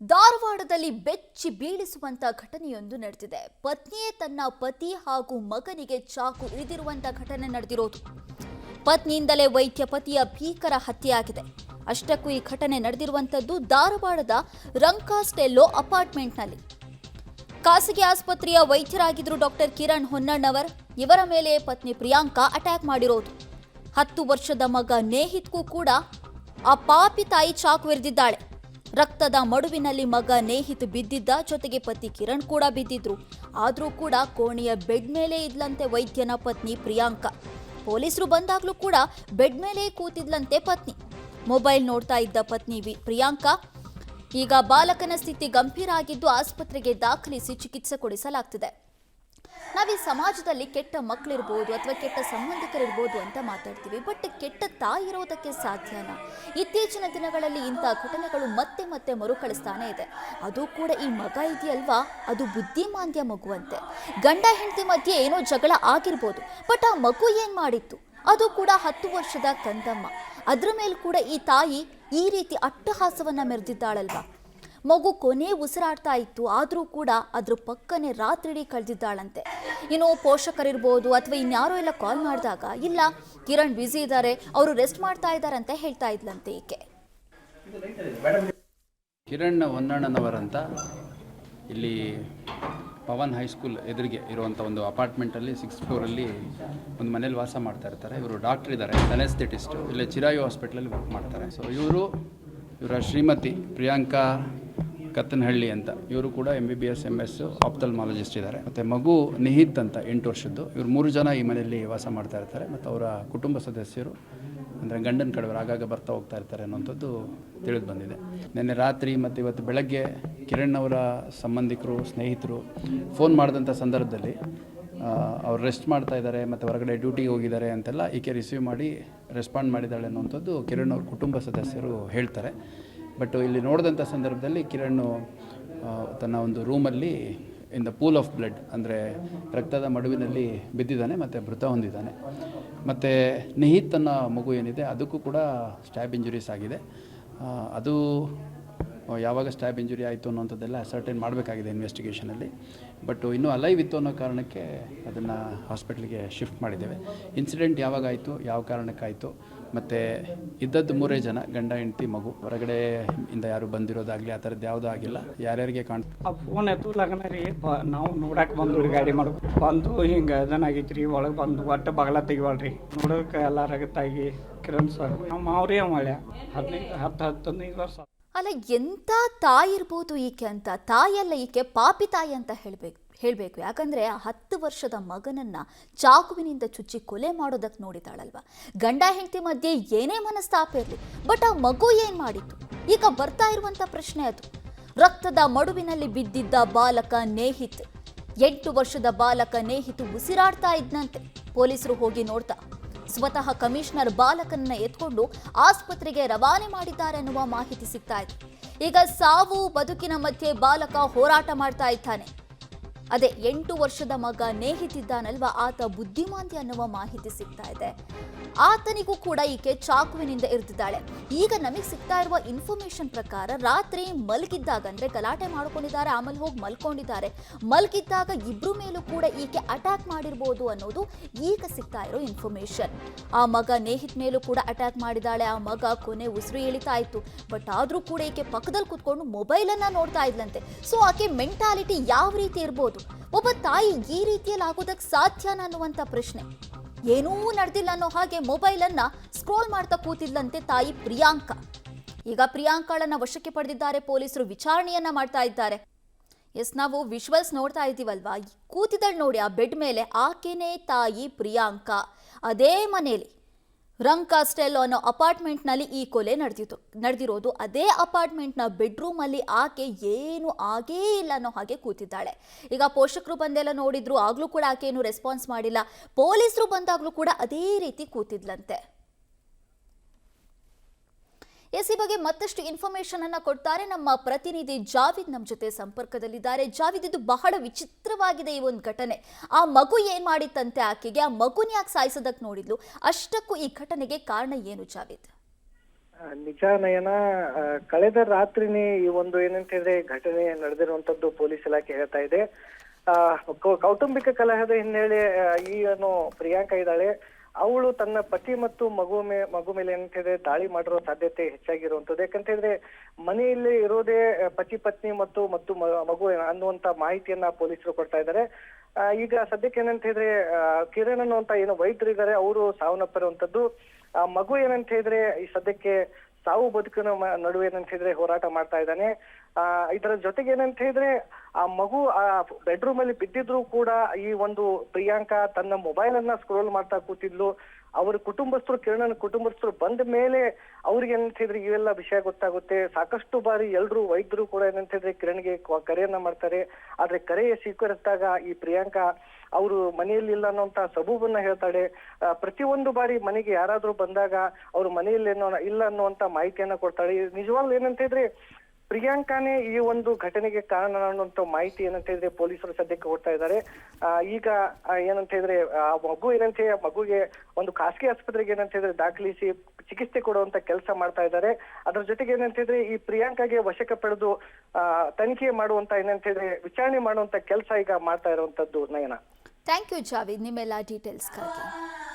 ಧಾರವಾಡದಲ್ಲಿ ಬೆಚ್ಚಿ ಬೀಳಿಸುವಂತ ಘಟನೆಯೊಂದು ನಡೆದಿದೆ. ಪತ್ನಿಯೇ ತನ್ನ ಪತಿ ಹಾಗೂ ಮಗನಿಗೆ ಚಾಕು ಇರಿದಿರುವಂತ ಘಟನೆ ನಡೆದಿರೋದು. ಪತ್ನಿಯಿಂದಲೇ ವೈದ್ಯ ಪತಿಯ ಭೀಕರ ಹತ್ಯೆಯಾಗಿದೆ. ಅಷ್ಟಕ್ಕೂ ಈ ಘಟನೆ ನಡೆದಿರುವಂತದ್ದು ಧಾರವಾಡದ ರಂಕಾಸ್ಟೆಲ್ಲೋ ಅಪಾರ್ಟ್ಮೆಂಟ್ನಲ್ಲಿ. ಖಾಸಗಿ ಆಸ್ಪತ್ರೆಯ ವೈದ್ಯರಾಗಿದ್ರು ಡಾಕ್ಟರ್ ಕಿರಣ್ ಹೊನ್ನಣ್ಣವರ್. ಇವರ ಮೇಲೆ ಪತ್ನಿ ಪ್ರಿಯಾಂಕಾ ಅಟ್ಯಾಕ್ ಮಾಡಿರೋದು. 10 ವರ್ಷದ ಮಗ ನೇಹಿತ್ಗೂ ಕೂಡ ಆ ಪಾಪಿ ತಾಯಿ ಚಾಕು ಇರಿದಿದ್ದಾಳೆ. ರಕ್ತದ ಮಡುವಿನಲ್ಲಿ ಮಗ ನೇಹಿತ್ ಬಿದ್ದಿದ್ದ, ಜೊತೆಗೆ ಪತಿ ಕಿರಣ್ ಕೂಡ ಬಿದ್ದಿದ್ರು. ಆದರೂ ಕೂಡ ಕೋಣೆಯ ಬೆಡ್ ಮೇಲೆ ಇದ್ಲಂತೆ ವೈದ್ಯನ ಪತ್ನಿ ಪ್ರಿಯಾಂಕಾ. ಪೊಲೀಸರು ಬಂದಾಗ್ಲೂ ಕೂಡ ಬೆಡ್ ಮೇಲೆ ಕೂತಿದ್ಲಂತೆ ಪತ್ನಿ. ಮೊಬೈಲ್ ನೋಡ್ತಾ ಇದ್ದ ಪತ್ನಿ ಪ್ರಿಯಾಂಕಾ. ಈಗ ಬಾಲಕನ ಸ್ಥಿತಿ ಗಂಭೀರ ಆಗಿದ್ದು ಆಸ್ಪತ್ರೆಗೆ ದಾಖಲಿಸಿ ಚಿಕಿತ್ಸೆ ಕೊಡಿಸಲಾಗ್ತಿದೆ. ನಾವೀ ಸಮಾಜದಲ್ಲಿ ಕೆಟ್ಟ ಮಕ್ಕಳಿರ್ಬೋದು ಅಥವಾ ಕೆಟ್ಟ ಸಂಬಂಧಿಕರಿರ್ಬೋದು ಅಂತ ಮಾತಾಡ್ತೀವಿ, ಬಟ್ ಕೆಟ್ಟ ತಾಯಿ ಇರೋದಕ್ಕೆ ಸಾಧ್ಯನಾ? ಇತ್ತೀಚಿನ ದಿನಗಳಲ್ಲಿ ಇಂಥ ಘಟನೆಗಳು ಮತ್ತೆ ಮತ್ತೆ ಮರುಕಳಿಸ್ತಾನೆ ಇದೆ. ಅದು ಕೂಡ ಈ ಮಗ ಇದೆಯಲ್ವಾ, ಅದು ಬುದ್ಧಿಮಾಂದ್ಯ ಮಗುವಂತೆ. ಗಂಡ ಹೆಂಡತಿ ಮಧ್ಯೆ ಏನೋ ಜಗಳ ಆಗಿರ್ಬೋದು, ಬಟ್ ಆ ಮಗು ಏನ್ ಮಾಡಿತ್ತು? ಅದು ಕೂಡ 10 ವರ್ಷದ ಕಂದಮ್ಮ. ಅದ್ರ ಮೇಲೆ ಕೂಡ ಈ ತಾಯಿ ಈ ರೀತಿ ಅಟ್ಟಹಾಸವನ್ನ ಮೆರೆದಿದ್ದಾಳಲ್ವಾ. ಮಗು ಕೊನೆ ಉಸಿರಾಡ್ತಾ ಇತ್ತು, ಆದರೂ ಕೂಡ ಅದ್ರ ಪಕ್ಕನೆ ರಾತ್ರಿಡೀ ಕಳೆದಿದ್ದಾಳಂತೆ. ಇನ್ನು ಪೋಷಕರಿರ್ಬೋದು ಅಥವಾ ಇನ್ಯಾರೋ ಎಲ್ಲ ಕಾಲ್ ಮಾಡಿದಾಗ, ಇಲ್ಲ ಕಿರಣ್ ಬ್ಯುಸಿ ಇದ್ದಾರೆ, ಅವರು ರೆಸ್ಟ್ ಮಾಡ್ತಾ ಇದ್ದಾರೆ ಅಂತ ಹೇಳ್ತಾ ಇದ್ಲಂತೆ ಈಕೆ. ಕಿರಣ್ ಹೊನ್ನಣ್ಣನವರಂತ ಇಲ್ಲಿ ಪವನ್ ಹೈಸ್ಕೂಲ್ ಎದುರಿಗೆ ಇರುವಂಥ ಒಂದು ಅಪಾರ್ಟ್ಮೆಂಟಲ್ಲಿ 6th ಫ್ಲೋರಲ್ಲಿ ಒಂದು ಮನೇಲಿ ವಾಸ ಮಾಡ್ತಾ ಇರ್ತಾರೆ. ಇವರು ಡಾಕ್ಟರ್ ಇದ್ದಾರೆ, ಅನೆಸ್ಥೆಟಿಸ್ಟು, ಇಲ್ಲೇ ಚಿರಾಯು ಹಾಸ್ಪಿಟ್ಲಲ್ಲಿ ವರ್ಕ್ ಮಾಡ್ತಾರೆ. ಸೊ ಇವರ ಶ್ರೀಮತಿ ಪ್ರಿಯಾಂಕಾ ಕತ್ತನಹಳ್ಳಿ ಅಂತ, ಇವರು ಕೂಡ MBBS MS ಆಪ್ಥಲ್ಮಾಲಜಿಸ್ಟ್ ಇದ್ದಾರೆ. ಮತ್ತು ಮಗು ನಿಹಿತ್ ಅಂತ 8 ವರ್ಷದ್ದು. ಇವರು 3 ಜನ ಈ ಮನೆಯಲ್ಲಿ ವಾಸ ಮಾಡ್ತಾ ಇರ್ತಾರೆ. ಮತ್ತು ಅವರ ಕುಟುಂಬ ಸದಸ್ಯರು ಅಂದರೆ ಗಂಡನ ಕಡೆಯವರು ಆಗಾಗ ಬರ್ತಾ ಹೋಗ್ತಾ ಇರ್ತಾರೆ ಅನ್ನೋಂಥದ್ದು ತಿಳಿದು ಬಂದಿದೆ. ನಿನ್ನೆ ರಾತ್ರಿ ಮತ್ತು ಇವತ್ತು ಬೆಳಗ್ಗೆ ಕಿರಣ್ ಅವರ ಸಂಬಂಧಿಕರು, ಸ್ನೇಹಿತರು ಫೋನ್ ಮಾಡಿದಂಥ ಸಂದರ್ಭದಲ್ಲಿ ಅವ್ರು ರೆಸ್ಟ್ ಮಾಡ್ತಾ ಇದ್ದಾರೆ ಮತ್ತು ಹೊರಗಡೆ ಡ್ಯೂಟಿಗೆ ಹೋಗಿದ್ದಾರೆ ಅಂತೆಲ್ಲ ಈಕೆ ರಿಸೀವ್ ಮಾಡಿ ರೆಸ್ಪಾಂಡ್ ಮಾಡಿದ್ದಾಳೆ ಅನ್ನೋಂಥದ್ದು ಕಿರಣ್ ಅವ್ರ ಕುಟುಂಬ ಸದಸ್ಯರು ಹೇಳ್ತಾರೆ. ಬಟ್ ಇಲ್ಲಿ ನೋಡಿದಂಥ ಸಂದರ್ಭದಲ್ಲಿ ಕಿರಣ್ ತನ್ನ ಒಂದು ರೂಮಲ್ಲಿ in the pool of blood ಅಂದರೆ ರಕ್ತದ ಮಡುವಿನಲ್ಲಿ ಬಿದ್ದಿದ್ದಾನೆ ಮತ್ತು ಮೃತ ಹೊಂದಿದ್ದಾನೆ. ಮತ್ತು ನಿಹಿತ್ ಅನ್ನೋ ಮಗು ಏನಿದೆ ಅದಕ್ಕೂ ಕೂಡ ಸ್ಟ್ಯಾಬ್ ಇಂಜುರೀಸ್ ಆಗಿದೆ. ಅದು ಯಾವಾಗ ಸ್ಟ್ಯಾಬ್ ಇಂಜುರಿ ಆಯಿತು ಅನ್ನೋಂಥದ್ದೆಲ್ಲ ಅಸರ್ಟೈನ್ ಮಾಡಬೇಕಾಗಿದೆ ಇನ್ವೆಸ್ಟಿಗೇಷನಲ್ಲಿ. ಬಟ್ ಇನ್ನೂ ಅಲೈವ್ ಇತ್ತು ಅನ್ನೋ ಕಾರಣಕ್ಕೆ ಅದನ್ನು ಹಾಸ್ಪಿಟ್ಲಿಗೆ ಶಿಫ್ಟ್ ಮಾಡಿದ್ದೇವೆ. ಇನ್ಸಿಡೆಂಟ್ ಯಾವಾಗ ಆಯಿತು, ಯಾವ ಕಾರಣಕ್ಕಾಯಿತು, ಮತ್ತು ಇದ್ದದ್ದು 3 ಜನ, ಗಂಡ ಹೆಂಡತಿ ಮಗು. ಹೊರಗಡೆ ಇಂದ ಯಾರು ಬಂದಿರೋದಾಗಲಿ ಆ ಥರದ್ದು ಯಾವುದೂ ಆಗಿಲ್ಲ. ಯಾರ್ಯಾರಿಗೆ ಫೋನ್ ಎತ್ತು ಲಗ್ನ ರೀ, ನಾವು ನೋಡಕ್ಕೆ ಬಂದು ಗಾಡಿ ಮಾಡೋದು ಬಂದು ಹಿಂಗೆ ಅದನ್ನಾಗೈತಿ ರೀ. ಒಳಗೆ ಬಂದು ಒಟ್ಟು ಬಗಲ ತೆಗಿವಲ್ರಿ, ನೋಡೋಕೆ ಎಲ್ಲ ರಗತ್ತಾಗಿ ಕಿರಣ್ ಸರ್ ನಮ್ಮ ಅವರೇ ಮಳೆ 15 ವರ್ಷ. ಅಲ್ಲ, ಎಂಥ ತಾಯಿ ಇರ್ಬೋದು ಈಕೆ ಅಂತ. ತಾಯಿಯಲ್ಲ ಈಕೆ, ಪಾಪಿ ತಾಯಿ ಅಂತ ಹೇಳಬೇಕು. ಯಾಕಂದರೆ ಆ 10 ವರ್ಷದ ಮಗನನ್ನ ಚಾಕುವಿನಿಂದ ಚುಚ್ಚಿ ಕೊಲೆ ಮಾಡೋದಕ್ಕೆ ನೋಡಿದಾಳಲ್ವ. ಗಂಡ ಹೆಂಡತಿ ಮಧ್ಯೆ ಏನೇ ಮನಸ್ತಾಪ ಇರಲಿ, ಬಟ್ ಆ ಮಗು ಏನು ಮಾಡಿತ್ತು? ಈಗ ಬರ್ತಾ ಇರುವಂಥ ಪ್ರಶ್ನೆ ಅದು. ರಕ್ತದ ಮಡುವಿನಲ್ಲಿ ಬಿದ್ದಿದ್ದ ಬಾಲಕ ನೇಹಿತ್, 8 ವರ್ಷದ ಬಾಲಕ ನೇಹಿತ್ ಉಸಿರಾಡ್ತಾ ಇದ್ನಂತೆ. ಪೊಲೀಸರು ಹೋಗಿ ನೋಡ್ತಾ ಸ್ವತಃ ಕಮಿಷನರ್ ಬಾಲಕನನ್ನ ಎತ್ಕೊಂಡು ಆಸ್ಪತ್ರೆಗೆ ರವಾನೆ ಮಾಡಿದ್ದಾರೆ ಅನ್ನುವ ಮಾಹಿತಿ ಸಿಗ್ತಾ ಇದೆ. ಈಗ ಸಾವು ಬದುಕಿನ ಮಧ್ಯೆ ಬಾಲಕ ಹೋರಾಟ ಮಾಡ್ತಾ ಇದ್ದಾನೆ. ಅದೇ 8 ವರ್ಷದ ಮಗ ನೇಹಿತಿದ್ದಾನಲ್ವಾ, ಆತ ಬುದ್ಧಿಮಾಂದ್ಯ ಅನ್ನುವ ಮಾಹಿತಿ ಸಿಗ್ತಾ ಇದೆ. ಆತನಿಗೂ ಕೂಡ ಈಕೆ ಚಾಕುವಿನಿಂದ ಇರಿದಿದ್ದಾಳೆ. ಈಗ ನಮಗೆ ಸಿಗ್ತಾ ಇರುವ ಇನ್ಫಾರ್ಮೇಶನ್ ಪ್ರಕಾರ ರಾತ್ರಿ ಮಲಗಿದ್ದಾಗ, ಅಂದ್ರೆ ಗಲಾಟೆ ಮಾಡ್ಕೊಂಡಿದ್ದಾರೆ, ಆಮೇಲೆ ಹೋಗಿ ಮಲ್ಕೊಂಡಿದ್ದಾರೆ. ಮಲಗಿದ್ದಾಗ ಇಬ್ರು ಮೇಲೂ ಕೂಡ ಈಕೆ ಅಟ್ಯಾಕ್ ಮಾಡಿರ್ಬೋದು ಅನ್ನೋದು ಈಗ ಸಿಗ್ತಾ ಇರೋ ಇನ್ಫಾರ್ಮೇಶನ್. ಆ ಮಗ ನೇಹಿತ್ ಮೇಲೂ ಕೂಡ ಅಟ್ಯಾಕ್ ಮಾಡಿದಾಳೆ. ಆ ಮಗ ಕೊನೆ ಉಸಿರು ಎಳಿತಾ ಇತ್ತು. ಬಟ್ ಆದ್ರೂ ಕೂಡ ಈಕೆ ಪಕ್ಕದಲ್ಲಿ ಕೂತ್ಕೊಂಡು ಮೊಬೈಲ್ ಅನ್ನ ನೋಡ್ತಾ ಇದ್ಲಂತೆ. ಸೊ ಆಕೆ ಮೆಂಟಾಲಿಟಿ ಯಾವ ರೀತಿ ಇರ್ಬೋದು? ಒಬ್ಬ ತಾಯಿ ಈ ರೀತಿಯಲ್ಲಿ ಆಗೋದಕ್ಕೆ ಸಾಧ್ಯನಾ ಅನ್ನುವಂಥ ಪ್ರಶ್ನೆ. ಏನೂ ನಡೆದಿಲ್ಲ ಅನ್ನೋ ಹಾಗೆ ಮೊಬೈಲ್ ಅನ್ನ ಸ್ಕ್ರೋಲ್ ಮಾಡ್ತಾ ಕೂತಿದ್ಲಂತೆ ತಾಯಿ ಪ್ರಿಯಾಂಕಾ. ಈಗ ಪ್ರಿಯಾಂಕಾಳನ್ನ ವಶಕ್ಕೆ ಪಡೆದಿದ್ದಾರೆ ಪೊಲೀಸರು, ವಿಚಾರಣೆಯನ್ನ ಮಾಡ್ತಾ ಇದ್ದಾರೆ. ಎಸ್, ನಾವು ವಿಜುವಲ್ಸ್ ನೋಡ್ತಾ ಇದ್ದೀವಲ್ವಾ, ಕೂತಿದ್ದಳು ನೋಡಿ ಆ ಬೆಡ್ ಮೇಲೆ, ಆಕೆನೇ ತಾಯಿ ಪ್ರಿಯಾಂಕಾ. ಅದೇ ಮನೆಯಲ್ಲಿ ರಂಕಾಸ್ಟೆಲ್ಲೋ ಅನ್ನೋ ಅಪಾರ್ಟ್ಮೆಂಟ್ನಲ್ಲಿ ಈ ಕೊಲೆ ನಡೆದಿರೋದು. ಅದೇ ಅಪಾರ್ಟ್ಮೆಂಟ್ನ ಬೆಡ್ರೂಮ್ ಅಲ್ಲಿ ಆಕೆ ಏನು ಆಗೇ ಇಲ್ಲ ಅನ್ನೋ ಹಾಗೆ ಕೂತಿದ್ದಾಳೆ. ಈಗ ಪೋಷಕರು ಬಂದೆಲ್ಲ ನೋಡಿದ್ರು, ಆಗ್ಲೂ ಕೂಡ ಆಕೆ ಏನು ರೆಸ್ಪಾನ್ಸ್ ಮಾಡಿಲ್ಲ. ಪೊಲೀಸರು ಬಂದಾಗ್ಲೂ ಕೂಡ ಅದೇ ರೀತಿ ಕೂತಿದ್ಲಂತೆ. ಈ ಬಗ್ಗೆ ಮತ್ತಷ್ಟು ಇನ್ಫಾರ್ಮೇಶನ್ ಅನ್ನ ಕೊಡ್ತಾರೆ ನಮ್ಮ ಪ್ರತಿನಿಧಿ ಜಾವಿದ್. ನಮ್ಮ ಜೊತೆ ಸಂಪರ್ಕದಲ್ಲಿದ್ದಾರೆ. ಜಾವಿದ್, ಇದು ಬಹಳ ವಿಚಿತ್ರವಾಗಿದೆ ಈ ಒಂದು ಘಟನೆ. ಆ ಮಗು ಏನ್ ಮಾಡಿತ್ತಂತೆ ಆಕೆಗೆ? ಆ ಮಗುನ ಯಾಕೆ ಸಾಯಿಸೋದಕ್ಕೆ ನೋಡಿದ್ಲು? ಅಷ್ಟಕ್ಕೂ ಈ ಘಟನೆಗೆ ಕಾರಣ ಏನು ಜಾವಿದ್? ನಿಜ ನಯನ, ಕಳೆದ ರಾತ್ರಿನೇ ಈ ಒಂದು ಏನಂತ ಹೇಳಿದ್ರೆ ಘಟನೆ ನಡೆದಿರುವಂತದ್ದು ಪೊಲೀಸ್ ಇಲಾಖೆ ಹೇಳ್ತಾ ಇದೆ. ಕೌಟುಂಬಿಕ ಕಲಹದ ಹಿನ್ನೆಲೆ ಈ ಏನು ಪ್ರಿಯಾಂಕಾ ಇದ್ದಾಳೆ, ಅವಳು ತನ್ನ ಪತಿ ಮತ್ತು ಮಗು ಮೇಲೆ ಏನಂತ ಹೇಳಿದ್ರೆ ದಾಳಿ ಮಾಡಿರೋ ಸಾಧ್ಯತೆ ಹೆಚ್ಚಾಗಿರುವಂತದ್ದು. ಯಾಕಂತ ಹೇಳಿದ್ರೆ ಮನೆಯಲ್ಲಿ ಇರೋದೇ ಪತಿ ಪತ್ನಿ ಮತ್ತು ಮಗು ಅನ್ನುವಂತ ಮಾಹಿತಿಯನ್ನ ಪೊಲೀಸರು ಕೊಡ್ತಾ ಇದ್ದಾರೆ. ಈಗ ಸದ್ಯಕ್ಕೆ ಏನಂತ ಹೇಳಿದ್ರೆ ಕಿರಣ್ ಅನ್ನುವಂತ ಏನು ವೈದ್ಯರಿದ್ದಾರೆ, ಅವರು ಸಾವನ್ನಪ್ಪಿರುವಂತದ್ದು. ಮಗು ಏನಂತ ಹೇಳಿದ್ರೆ ಈ ಸದ್ಯಕ್ಕೆ ಸಾವು ಬದುಕಿನ ನಡುವೆ ಏನಂತ ಹೇಳಿದ್ರೆ ಹೋರಾಟ ಮಾಡ್ತಾ ಇದ್ದಾನೆ. ಇದರ ಜೊತೆಗೆ ಏನಂತ ಹೇಳಿದ್ರೆ ಆ ಮಗು ಆ ಬೆಡ್ರೂಮ್ ಅಲ್ಲಿ ಬಿದ್ದಿದ್ರು ಕೂಡ ಈ ಒಂದು ಪ್ರಿಯಾಂಕಾ ತನ್ನ ಮೊಬೈಲ್ ಅನ್ನ ಸ್ಕ್ರೋಲ್ ಮಾಡ್ತಾ ಕೂತಿದ್ಲು. ಅವ್ರ ಕುಟುಂಬಸ್ಥರು, ಕಿರಣ್ ಕುಟುಂಬಸ್ಥರು ಬಂದ ಮೇಲೆ ಅವ್ರಿಗೆ ಏನಂತ ಹೇಳಿದ್ರೆ ಇವೆಲ್ಲ ವಿಷಯ ಗೊತ್ತಾಗುತ್ತೆ. ಸಾಕಷ್ಟು ಬಾರಿ ಎಲ್ರು ವೈದ್ಯರು ಕೂಡ ಏನಂತ ಹೇಳಿದ್ರೆ ಕಿರಣ್ಗೆ ಕರೆಯನ್ನ ಮಾಡ್ತಾರೆ. ಆದ್ರೆ ಕರೆ ಸ್ವೀಕರಿಸಿದಾಗ ಈ ಪ್ರಿಯಾಂಕಾ ಅವರು ಮನೆಯಲ್ಲಿ ಇಲ್ಲ ಅನ್ನೋಂತ ಸಬೂಬನ್ನ ಹೇಳ್ತಾಳೆ. ಪ್ರತಿಯೊಂದು ಬಾರಿ ಮನೆಗೆ ಯಾರಾದ್ರೂ ಬಂದಾಗ ಅವ್ರು ಮನೆಯಲ್ಲಿ ಇಲ್ಲ ಅನ್ನುವಂತ ಮಾಹಿತಿಯನ್ನ ಕೊಡ್ತಾಳೆ. ನಿಜವಾಗ್ಲೂ ಏನಂತ ಹೇಳಿದ್ರೆ ಪ್ರಿಯಾಂಕಾನೇ ಈ ಒಂದು ಘಟನೆಗೆ ಕಾರಣ ಅನ್ನುವಂತ ಮಾಹಿತಿ ಏನಂತ ಹೇಳಿದ್ರೆ ಪೊಲೀಸರು ಸದ್ಯಕ್ಕೆ ಕೊಡ್ತಾ ಇದ್ದಾರೆ. ಈಗ ಏನಂತ ಹೇಳಿದ್ರೆ ಆ ಮಗು ಏನಂತ ಹೇಳಿ ಮಗುಗೆ ಒಂದು ಖಾಸಗಿ ಆಸ್ಪತ್ರೆಗೆ ಏನಂತ ಹೇಳಿದ್ರೆ ದಾಖಲಿಸಿ ಚಿಕಿತ್ಸೆ ಕೊಡುವಂತ ಕೆಲಸ ಮಾಡ್ತಾ ಇದ್ದಾರೆ. ಅದ್ರ ಜೊತೆಗೆ ಏನಂತ ಹೇಳಿದ್ರೆ ಈ ಪ್ರಿಯಾಂಕಾಗೆ ವಶಕ್ಕೆ ಪಡೆದು ತನಿಖೆ ಮಾಡುವಂತ ಏನಂತ ಹೇಳಿದ್ರೆ ವಿಚಾರಣೆ ಮಾಡುವಂತ ಕೆಲಸ ಈಗ ಮಾಡ್ತಾ ಇರುವಂತದ್ದು ನಯನ. ಥ್ಯಾಂಕ್ ಯು ಜಾವೇದ್, ನಿಮ್ಮೆಲ್ಲ ಡೀಟೇಲ್ಸ್ಗಾಗಿ.